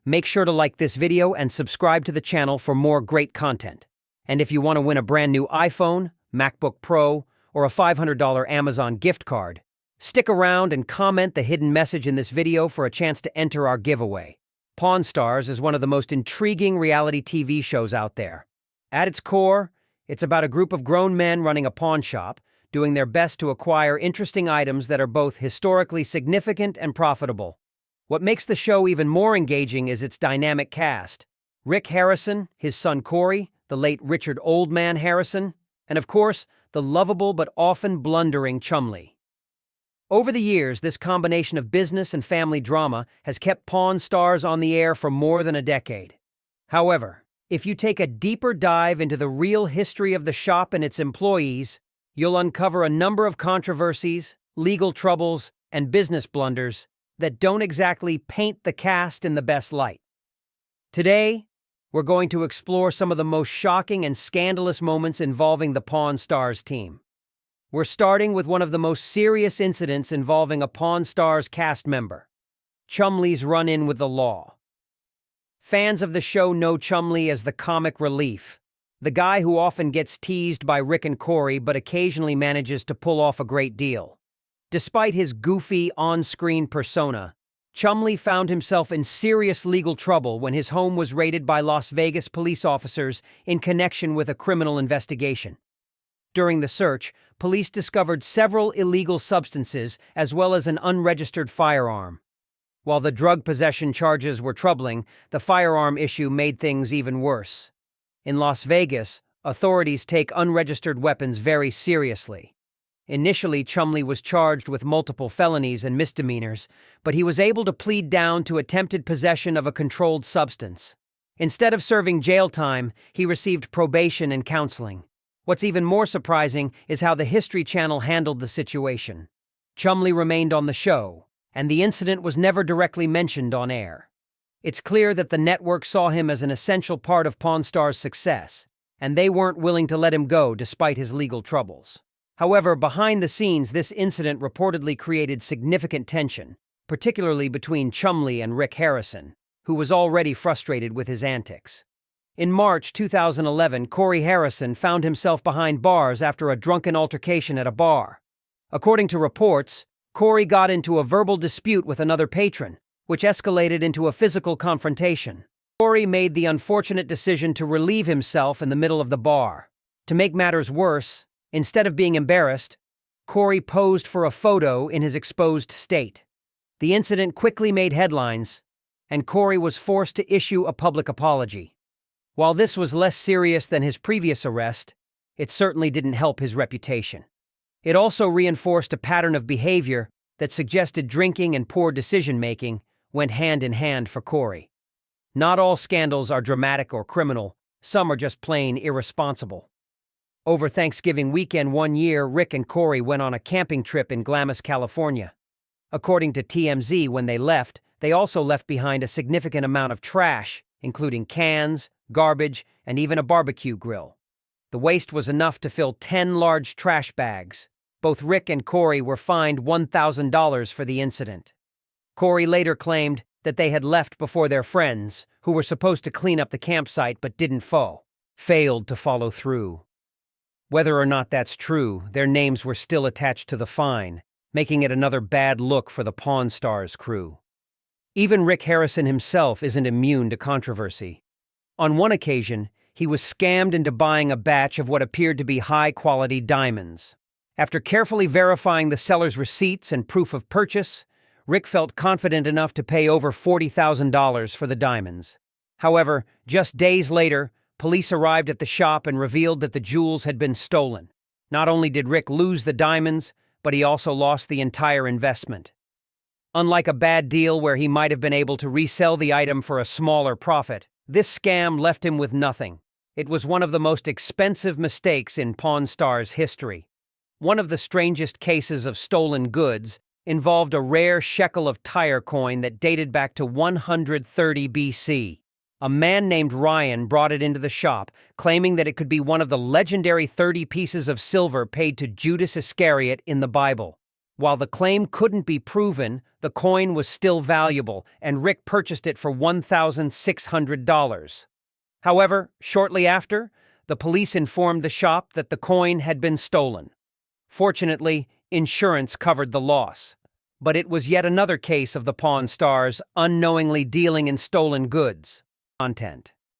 make sure to like this video and subscribe to the channel for more great content. And if you want to win a brand new iPhone, MacBook Pro, or a $500 Amazon gift card, stick around and comment the hidden message in this video for a chance to enter our giveaway. Pawn Stars is one of the most intriguing reality TV shows out there. At its core, it's about a group of grown men running a pawn shop, doing their best to acquire interesting items that are both historically significant and profitable. What makes the show even more engaging is its dynamic cast. Rick Harrison, his son Corey, the late Richard Oldman Harrison, and of course, the lovable but often blundering Chumlee. Over the years, this combination of business and family drama has kept Pawn Stars on the air for more than a decade. However, if you take a deeper dive into the real history of the shop and its employees, you'll uncover a number of controversies, legal troubles, and business blunders that don't exactly paint the cast in the best light. Today, we're going to explore some of the most shocking and scandalous moments involving the Pawn Stars team. We're starting with one of the most serious incidents involving a Pawn Stars cast member, Chumlee's run-in with the law. Fans of the show know Chumlee as the comic relief, the guy who often gets teased by Rick and Corey but occasionally manages to pull off a great deal. Despite his goofy, on-screen persona, Chumlee found himself in serious legal trouble when his home was raided by Las Vegas police officers in connection with a criminal investigation. During the search, police discovered several illegal substances as well as an unregistered firearm. While the drug possession charges were troubling, the firearm issue made things even worse. In Las Vegas, authorities take unregistered weapons very seriously. Initially, Chumlee was charged with multiple felonies and misdemeanors, but he was able to plead down to attempted possession of a controlled substance. Instead of serving jail time, he received probation and counseling. What's even more surprising is how the History Channel handled the situation. Chumlee remained on the show, and the incident was never directly mentioned on air. It's clear that the network saw him as an essential part of Pawn Stars' success, and they weren't willing to let him go despite his legal troubles. However, behind the scenes, this incident reportedly created significant tension, particularly between Chumlee and Rick Harrison, who was already frustrated with his antics. In March 2011, Corey Harrison found himself behind bars after a drunken altercation at a bar. According to reports, Corey got into a verbal dispute with another patron, which escalated into a physical confrontation. Corey made the unfortunate decision to relieve himself in the middle of the bar. To make matters worse, instead of being embarrassed, Corey posed for a photo in his exposed state. The incident quickly made headlines, and Corey was forced to issue a public apology. While this was less serious than his previous arrest, it certainly didn't help his reputation. It also reinforced a pattern of behavior that suggested drinking and poor decision-making went hand in hand for Corey. Not all scandals are dramatic or criminal, some are just plain irresponsible. Over Thanksgiving weekend one year, Rick and Corey went on a camping trip in Glamis, California. According to TMZ, when they left, they also left behind a significant amount of trash, including cans, garbage, and even a barbecue grill. The waste was enough to fill 10 large trash bags. Both Rick and Corey were fined $1,000 for the incident. Corey later claimed that they had left before their friends, who were supposed to clean up the campsite but failed to follow through. Whether or not that's true, their names were still attached to the fine, making it another bad look for the Pawn Stars crew. Even Rick Harrison himself isn't immune to controversy. On one occasion, he was scammed into buying a batch of what appeared to be high-quality diamonds. After carefully verifying the seller's receipts and proof of purchase, Rick felt confident enough to pay over $40,000 for the diamonds. However, just days later, police arrived at the shop and revealed that the jewels had been stolen. Not only did Rick lose the diamonds, but he also lost the entire investment. Unlike a bad deal where he might have been able to resell the item for a smaller profit, this scam left him with nothing. It was one of the most expensive mistakes in Pawn Stars history. One of the strangest cases of stolen goods involved a rare shekel of tire coin that dated back to 130 BC. A man named Ryan brought it into the shop, claiming that it could be one of the legendary 30 pieces of silver paid to Judas Iscariot in the Bible. While the claim couldn't be proven, the coin was still valuable, and Rick purchased it for $1,600. However, shortly after, the police informed the shop that the coin had been stolen. Fortunately, insurance covered the loss. But it was yet another case of the Pawn Stars unknowingly dealing in stolen goods. Content.